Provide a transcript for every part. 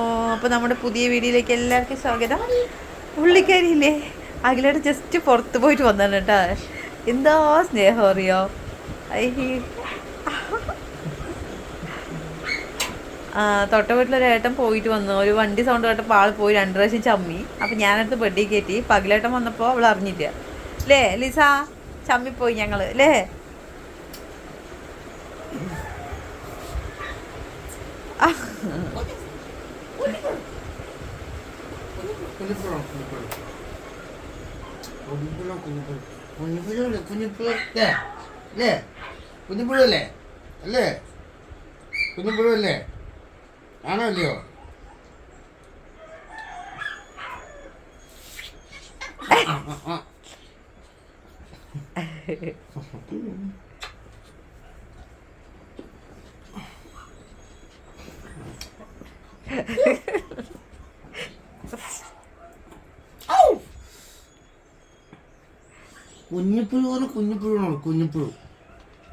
അപ്പോൾ നമ്മുടെ പുതിയ വീഡിയോയിലേക്ക് എല്ലാവർക്കും സ്വാഗതം. പുള്ളിക്കാരിയില്ലേ അഖിലയുടെ ജസ്റ്റ് പുറത്ത് പോയിട്ട് വന്നാണ് കേട്ടോ. എന്താ സ്നേഹം അറിയോ. തൊട്ട വീട്ടിലൊരേട്ടൻ പോയിട്ട് വന്നു. ഒരു വണ്ടി സൗണ്ട് കേട്ടപ്പോൾ ആൾ പോയി 2 പ്രാവശ്യം ചമ്മി. അപ്പം ഞാനടുത്ത് ബെഡി കയറ്റി. പകലേട്ടൻ വന്നപ്പോൾ അവൾ അറിഞ്ഞില്ല അല്ലേ ലിസ. ചമ്മിപ്പോയി ഞങ്ങൾ അല്ലേ. കുഞ്ഞിപ്പുഴല്ലേ അല്ലേ? കുഞ്ഞിപ്പുഴല്ലേ ആണോ അല്ലയോ? കുഞ്ഞിപ്പുഴു പറഞ്ഞ കുഞ്ഞിപ്പുഴുവാണ്. കുഞ്ഞിപ്പുഴു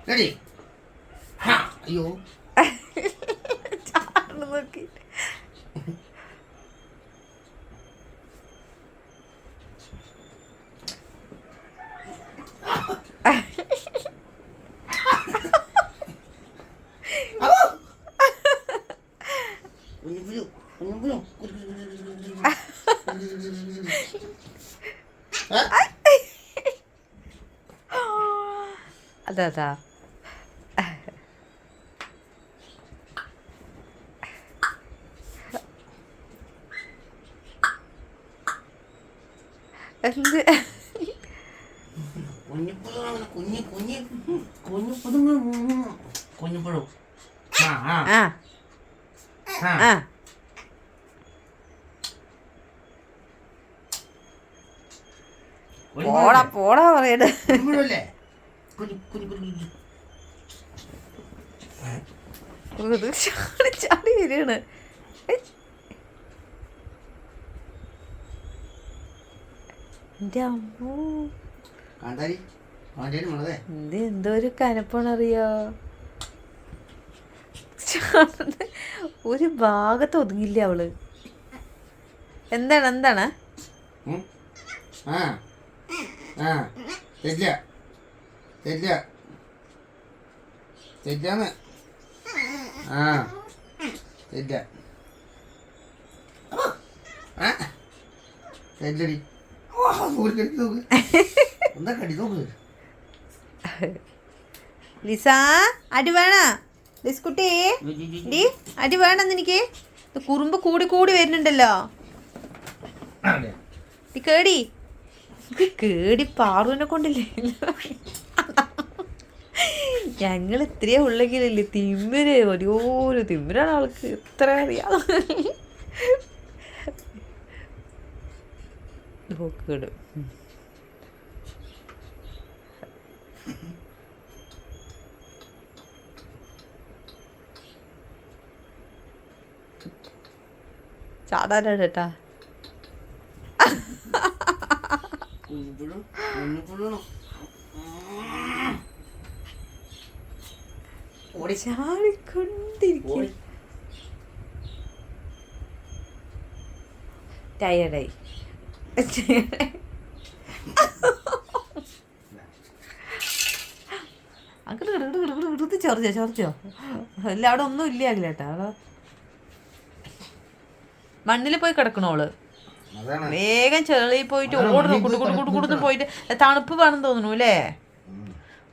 റെഡി. അയ്യോ നോക്കി കുഞ്ഞിപ്പുഴു കുഞ്ഞിപ്പുഴു അതാ എന്ത് കുഞ്ഞിപ്പുഴു പോടാ പോടാ പറയണ ചാടി ചാടി വരികയാണ്. എൻ്റെ അമ്മോ ഇത് എന്തോ ഒരു കനപ്പാണറിയോ. ഒരു ഭാഗത്ത് ഒതുങ്ങില്ല അവള്. എന്താണ് എന്താണ് ലിസ അടി വേണ ലിസ്കുട്ടി ഡി അടി വേണമെന്ന് എനിക്ക്. കുറുമ്പ് കൂടി കൂടി വരുന്നുണ്ടല്ലോ. കേടി കേടി പാറുവിനെ കൊണ്ടില്ലേ. ഞങ്ങൾ ഇത്രയേ ഉള്ളെങ്കിലല്ലേ തിമ്മിര് ഓരോരോ തിമ്മിരാണ് ആൾക്ക്. എത്ര അറിയാം കേട്. ചാടാനാണ് കേട്ടാ. ചാടിക്കൊണ്ടിരിക്കും. ടയർഡായി അങ്ങോട്ട് ചൊറിച്ചോ അല്ല അവിടെ ഒന്നും ഇല്ല ആകില്ലേട്ടാ. മണ്ണിൽ പോയി കിടക്കണോള്. വേഗം ചെളി പോയിട്ട് ഓടുന്നു കുടുകുടുകുടുകുടുന്ന് പോയിട്ട്. തണുപ്പ് വേണമെന്ന് തോന്നുന്നു അല്ലേ.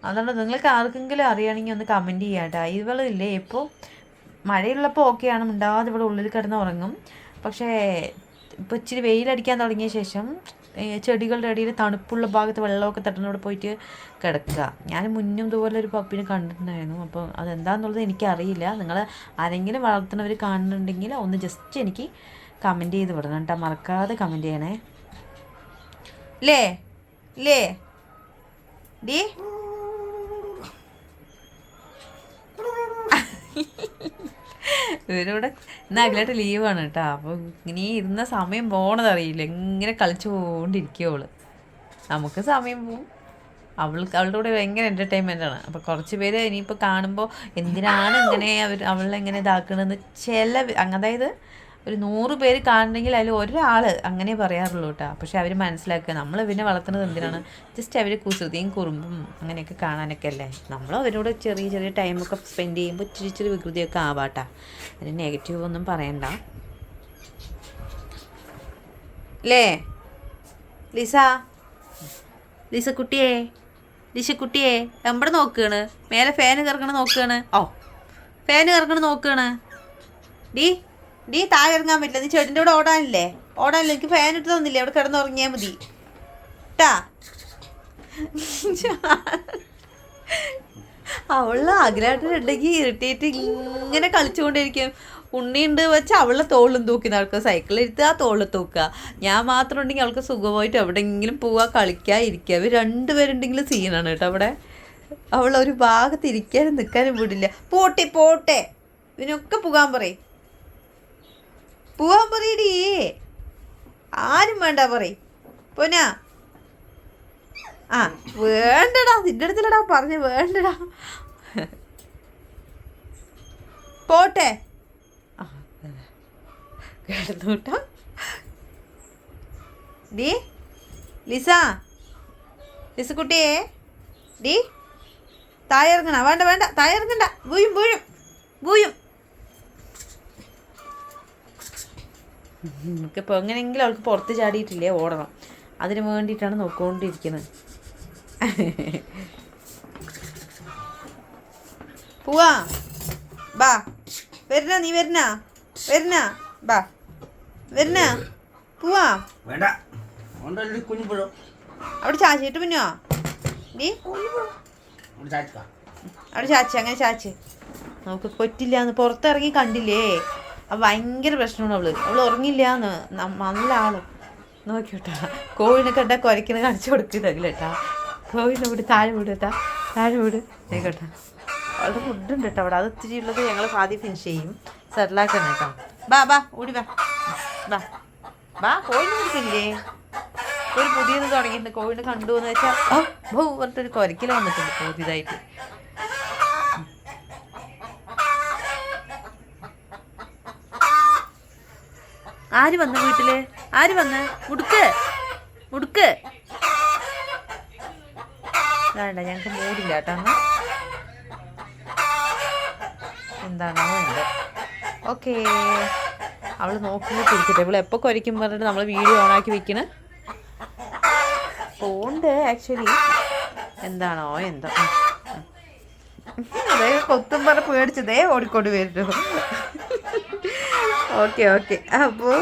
അതുകൊണ്ട് നിങ്ങൾക്ക് ആർക്കെങ്കിലും അറിയണമെങ്കിൽ ഒന്ന് കമൻറ്റ് ചെയ്യാട്ടാ. ഇവളില്ലേ ഇപ്പോൾ മഴയുള്ളപ്പോൾ ഓക്കെയാണ്, മിണ്ടാതെ ഇവിടെ ഉള്ളിൽ കിടന്ന് ഉറങ്ങും. പക്ഷേ ഇപ്പോൾ ഇച്ചിരി വെയിലടിക്കാൻ തുടങ്ങിയ ശേഷം ചെടികളുടെ ഇടയിൽ തണുപ്പുള്ള ഭാഗത്ത് വെള്ളമൊക്കെ തട്ടുന്നവിടെ പോയിട്ട് കിടക്കുക. ഞാൻ മുന്നും ഇതുപോലെ ഒരു പപ്പിനെ കണ്ടിട്ടുണ്ടായിരുന്നു. അപ്പോൾ അതെന്താണെന്നുള്ളത് എനിക്കറിയില്ല. നിങ്ങൾ ആരെങ്കിലും വളർത്തുന്നവർ കാണുന്നുണ്ടെങ്കിൽ ഒന്ന് ജസ്റ്റ് എനിക്ക് കമൻറ്റ് ചെയ്ത് വിടണം കേട്ടോ. മറക്കാതെ കമൻറ്റ് ചെയ്യണേ. ലേ ലേ ഡി ഇവരിവിടെ ഇന്ന് അഖിലായിട്ട് ലീവാണ് കേട്ടോ. അപ്പോൾ ഇങ്ങനെ ഇരുന്ന സമയം പോകണതറിയില്ല. ഇങ്ങനെ കളിച്ചുകൊണ്ടിരിക്കുവോള്. നമുക്ക് സമയം പോവും, അവളുടെ കൂടെ ഭയങ്കര എൻ്റർടൈൻമെൻ്റാണ്. അപ്പോൾ കുറച്ച് പേര് ഇനിയിപ്പോൾ കാണുമ്പോൾ എന്തിനാണ് ഇങ്ങനെ അവളെങ്ങനെ ഇതാക്കണമെന്ന് അതായത് ഒരു 100 പേര് കാണണമെങ്കിൽ അതിൽ ഒരാൾ അങ്ങനെ പറയാറുള്ളൂ കേട്ടോ. പക്ഷെ അവർ മനസ്സിലാക്കുക നമ്മൾ പിന്നെ വളർത്തുന്നത് എന്തിനാണ്, ജസ്റ്റ് അവർ കുസൃതിയും കുറുമ്പും അങ്ങനെയൊക്കെ കാണാനൊക്കെ അല്ലേ. നമ്മൾ അവരോട് ചെറിയ ചെറിയ ടൈമൊക്കെ സ്പെൻഡ് ചെയ്യുമ്പോൾ ഇച്ചിരി ഇച്ചിരി വികൃതിയൊക്കെ ആവാട്ടാ. അതിന് നെഗറ്റീവ് ഒന്നും പറയണ്ട അല്ലേ. ലിസക്കുട്ടിയെ എവിടെ നോക്കുകയാണ്? മേലെ ഫാന് കറങ്ങണ നോക്കുകയാണ്. ഫാന് കറങ്ങണ നോക്കുകയാണ്. ഡീ താഴെ ഇറങ്ങാൻ പറ്റില്ല. നീ ചേട്ടൻ്റെ കൂടെ ഓടാനില്ലേ? എനിക്ക് ഫാൻ ഇട്ട് തന്നില്ലേ? അവിടെ കിടന്നുറങ്ങിയാൽ മതി ട്ടാ. അവള് ആഗ്രഹമായിട്ടുണ്ടെങ്കിൽ ഇറിറ്റേറ്റ് ഇങ്ങനെ കളിച്ചുകൊണ്ടിരിക്കും. ഉണ്ണിയുണ്ട് വെച്ചാൽ അവളെ തോളിലും തൂക്കി നടക്കുക, സൈക്കിളിലെടുത്ത് ആ തോളിൽ തൂക്കുക. ഞാൻ മാത്രം ഉണ്ടെങ്കിൽ അവൾക്ക് സുഖമായിട്ട് എവിടെയെങ്കിലും പോവുക, കളിക്കുക, ഇരിക്കുക. അവർ 2 പേരുണ്ടെങ്കിലും സീനാണ് കേട്ടോ അവിടെ. അവളൊരു ഭാഗത്ത് ഇരിക്കാനും നിൽക്കാനും വിടില്ല. പോട്ടെ ഇതിനൊക്കെ പോകാൻ പറയടി. ആരും വേണ്ട പോനാ. വേണ്ടടാ, നിന്റെ അടുത്തില്ലടാ പറഞ്ഞ് വേണ്ടടാ. പോട്ടെ കിടന്നൂട്ടാ. ലിസക്കുട്ടിയെ താഴെ ഇറങ്ങണ. വേണ്ട താഴെ ഇറങ്ങണ്ട. വീഴും. നമുക്കിപ്പോൾ എങ്ങനെയെങ്കിലും അവൾക്ക് പുറത്ത് ചാടിയിട്ടില്ലേ ഓടണം. അതിന് വേണ്ടിയിട്ടാണ് നോക്കിക്കൊണ്ടിരിക്കുന്നത്. പോവാ ബാ. നീ വരുന്ന ബാ. പോവാ. അവിടെ ചാച്ചിട്ട് പിന്നോ അവിടെ ചാച്ചി അങ്ങനെ ചാച്ചി നമുക്ക് പറ്റില്ലാന്ന് പുറത്തിറങ്ങി കണ്ടില്ലേ. അപ്പം ഭയങ്കര പ്രശ്നമാണ് അവൾ ഉറങ്ങില്ലാന്ന്. നല്ല ആള് നോക്കിയോട്ടാ. കോഴിനെ കണ്ടാ കുരയ്ക്കുന്ന കാണിച്ചു കൊടുക്കുന്നതില്ലേട്ടാ. കോഴിനെ വിട്, താഴെ വിട് കേട്ടാ. അവളുടെ ഫുഡ് ഉണ്ട് കേട്ടോ അവിടെ. അത് ഇത്തിരി ഉള്ളത് ഞങ്ങൾ ആദ്യം ഫിനിഷ് ചെയ്യും. സെറ്റിലാക്കണം കേട്ടോ. ബാ ഓടി ബാ. കോഴിനെ കൊടുക്കില്ലേ? ഒരു പുതിയത് തുടങ്ങിയിട്ടുണ്ട്. കോഴിനെ കണ്ടു എന്ന് വെച്ചാൽ പറഞ്ഞിട്ടൊരു കുരയ്ക്കൽ വന്നിട്ടുണ്ട് പുതിയതായിട്ട്. ആര് വന്ന് വീട്ടില്? മുടുക്ക് വേണ്ട, ഞങ്ങൾക്ക് മൂടില്ല കേട്ടോ. എന്താണോ ഉണ്ട്. ഓക്കേ, അവൾ നോക്കിയിട്ടിരിക്കട്ടെ. ഇവൾ എപ്പോൾ കുരയ്ക്കും പറഞ്ഞിട്ട് നമ്മൾ വീഡിയോ ഓണാക്കി വെക്കണ ഫോണ്ട് ആക്ച്വലി എന്താണോ എന്തോ. അതേ കൊത്തും പറഞ്ഞ പേടിച്ചതേ ഓടിക്കൊണ്ട് വരുന്നു. ഓക്കെ അപ്പോൾ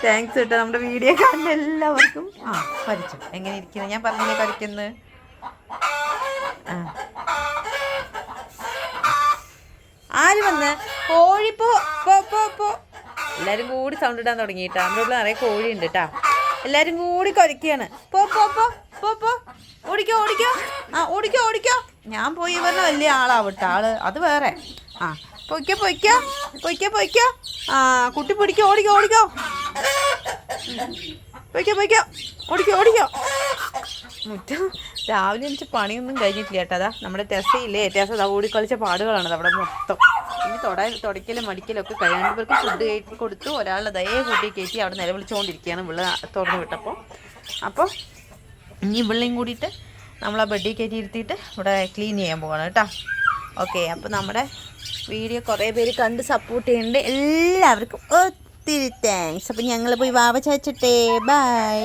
താങ്ക്സ് കേട്ടോ. നമ്മുടെ വീഡിയോ കാണുന്ന എല്ലാവർക്കും വരച്ചു എങ്ങനെ ഇരിക്കുന്നത് ഞാൻ പറഞ്ഞില്ലേ വരയ്ക്കുന്നത്. ആര് വന്ന്? കോഴി പോ. എല്ലാവരും കൂടി സൗണ്ട് ഇടാൻ തുടങ്ങിയിട്ടാ. നമ്മുടെ ഉള്ള നിറയെ കോഴി ഉണ്ട് കേട്ടാ. എല്ലാവരും കൂടി കുരയ്ക്കുകയാണ്. പോ ഓടിക്കോ. ഞാൻ പോയി പറഞ്ഞ വലിയ ആളാവട്ടെ. അത് വേറെ. പൊയ്ക്കോ. കുട്ടി പിടിക്കോ. ഓടിക്കോ. മുറ്റം രാവിലെ എനിക്ക് പണിയൊന്നും കഴിഞ്ഞിട്ടില്ല കേട്ടോ. അതാ നമ്മുടെ ടെസയില്ലേ, ടെസ ഓടിക്കളിച്ച പാടുകളാണ് അവിടെ മൊത്തം. ഇനി തുടയ്ക്കലും മടിക്കലും ഒക്കെ കഴിയാണ്ട് പേർക്ക് ഫുഡ് കയറ്റി കൊടുത്തു. ഒരാളുടെ ദയേ കൂട്ടി കയറ്റി അവിടെ നിലവിളിച്ചുകൊണ്ടിരിക്കുകയാണ് ഇവിടെ തുറന്നു വിട്ടപ്പോൾ. അപ്പോൾ ഇനി ഇവളെയും കൂടിയിട്ട് നമ്മൾ ആ ബെഡിൽ കയറ്റി ഇരുത്തിയിട്ട് ഇവിടെ ക്ലീൻ ചെയ്യാൻ പോകണം കേട്ടോ. ഓക്കെ, അപ്പോൾ നമ്മുടെ വീഡിയോ കുറേ പേര് കണ്ട് സപ്പോർട്ട് ചെയ്യുന്നുണ്ട്. എല്ലാവർക്കും ഒത്തിരി താങ്ക്സ്. അപ്പോൾ ഞങ്ങൾ പോയി വാവ ചാച്ചട്ടെ. ബൈ.